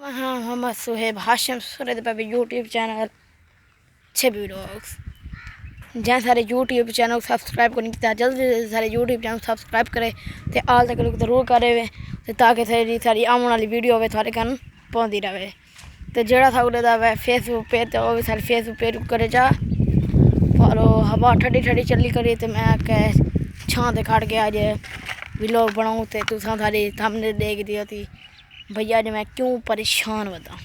हाँ मोहम्मद सुहेब हाशिम सुरे पे यूट्यूब चैनल वैड्स जै सारे यूट्यूब चैनल सब्सक्राइब करनी जल्दी सारे यूट्यूब चैनल सब्सक्राइब करे तो आल तक जरूर करे ताकि सारी आने वाली वीडियो हो थोड़े कन पहुँचती रहे तो जोड़ा था फेसबुक पे तो वह भी सारे फेसबुक पे करे जा फॉलो हवा ठंडी ठंडी चली करी तो मैं छां ते खड़ के अज व्लॉग बनाऊँ तो तुसा सारी सामने देख दी थी भैया अज मैं क्यों परेशान वदा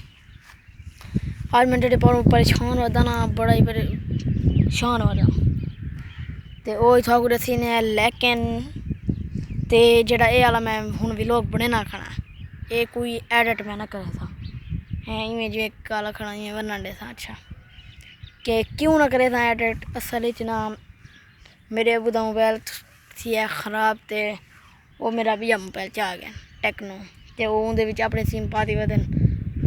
आज मैं जेह्ड़े परेशान वदा ना बड़ा ही परेशान वदा ते ओह् था कुछ दस्सी लेकिन ते जेह्ड़ा एह् आह्ला मैं हुण व्लॉग बनाना खाना ये कोई एडिट मैं ना करा था इवें जिवें काला खाना इवें बनन दे था अच्छा कि क्यों ना करे था एडिट असल च ना मेरे अबू दा मोबाइल थी खराब ते वो मेरा भी मोबाइल च आ गया टेक्नो ते उंदे विच अपने सिम पाती वदन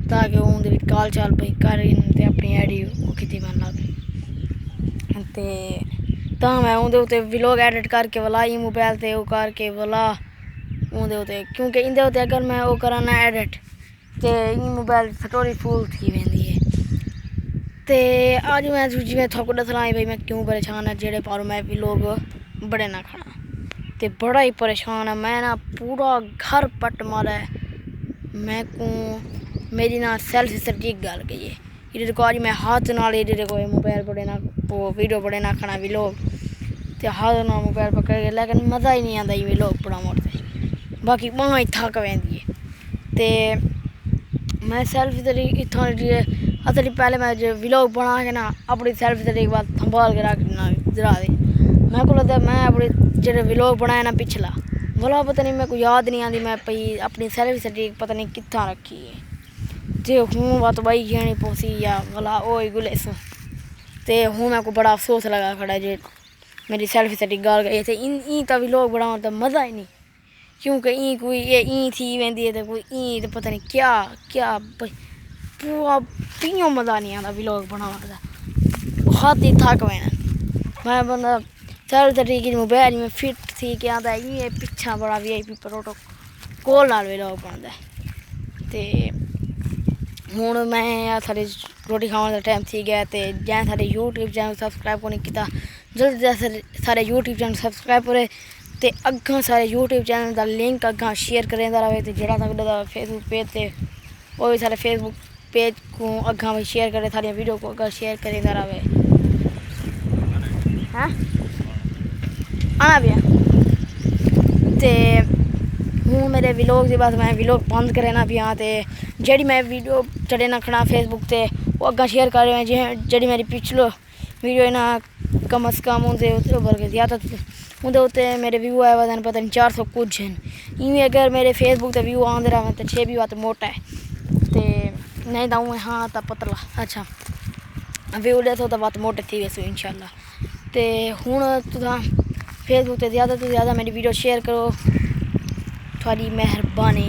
ताकि उंदे विच कॉल चाल पई कर ते अपनी आईडी वो कीती मन लग ते तां मैं उंदे उत्ते व्लॉग एडिट करके वाला ई मोबाइल ते वो करके वाला उंदे उत्ते क्योंकि इंदे उत्ते अगर मैं वो करा ना एडिट ते ई मोबाइल स्टोरेज फुल थी वेंदी है ते अज मैं जिवें थोक दसना भाई मैं क्यों परेशान है जेह्ड़े पारो मैं व्लॉग बड़े ना खाना ते बड़ा ही परेशान है मैं ना पूरा घर पट मारा है मैं को मेरी ना सेल्फी सटीक गल गई है इधर को आज मैं हाथ नाल इधर को मोबाइल बड़े ना वो वीडियो बड़े ना खाना व्लॉग ते हाथ नाल मोबाइल पकड़ के लेकिन मज़ा ही नहीं आता ये व्लॉग बड़ा मोड़ते बाकी वहाँ ही थक वेंदी है ते मैं सेल्फी तरीक इतना असली पहले मैं जो व्लॉग बना के ना अपनी सेल्फी तरीक बाद संभाल के रखना जरा दे मैं को लगता मैं अपने जो व्लॉग बनाया ना पिछला भला पता नहीं मैं को याद नहीं आती मैं पई अपनी सेल्फी सटीक पता नहीं कितना रखी है जे हूँ बात बही खेनी पौसी या भला ओ गुले सो ते हूँ मैं को बड़ा अफसोस लगा खड़ा जे मेरी सेल्फी सटीक गाल गई थे ई का व्लॉग बनाओ तो मज़ा ही नहीं क्योंकि ई कोई ये ई थी वेंदी है तो कोई ई तो पता नहीं क्या क्या पूरा पियों मज़ा नहीं आता व्लॉग बनाने का बहुत ही थक वेना मैं बंदा सेल्फी सटीक मोबाइल में फिट थी कि आता ये पिछा बड़ा VIP प्रोटो कोल नाल व्लॉग बनता है ते हुण मैं सारे रोटी खाने का टाइम थी गया तो जै सारे यूट्यूब चैनल सब्सक्राइब को नहीं किया जल्दी सारे यूट्यूब चैनल सब्सक्राइब करे तो अग्गां सारे यूट्यूब चैनल का लिंक अग्गां शेयर करें रहे तो जेह्ड़ा साढ़ा फेसबुक पेज ते वो भी सारे फेसबुक पेज को अग्गां भी शेयर करे सारी वीडियो को अग्गां शेयर करें रहे हैं आना भी ते हूँ मेरे व्लॉग के बाद मैं व्लॉग बंद करे ना भी हाँ तो जी मैं वीडियो चढ़े ना खड़ा फेसबुक ते वो अग्गा शेयर कर रहे हैं जी मेरी पिछलो वीडियो ना कम अज़ कम उनसे बल्कि ज़्यादा उनके उत्ते मेरे व्यू आए हुए पता नहीं 400 कुछ हैं इवें अगर मेरे फेसबुक ते व्यू आते रहे तो 6 भी बात मोटा है तो नहीं तो हाँ तो पतला अच्छा व्यू दे तो बात मोटे थी वैसे इंशाल्लाह तो हूँ तुसा फेसबुक से ज़्यादा मेरी वीडियो शेयर करो थोड़ी मेहरबानी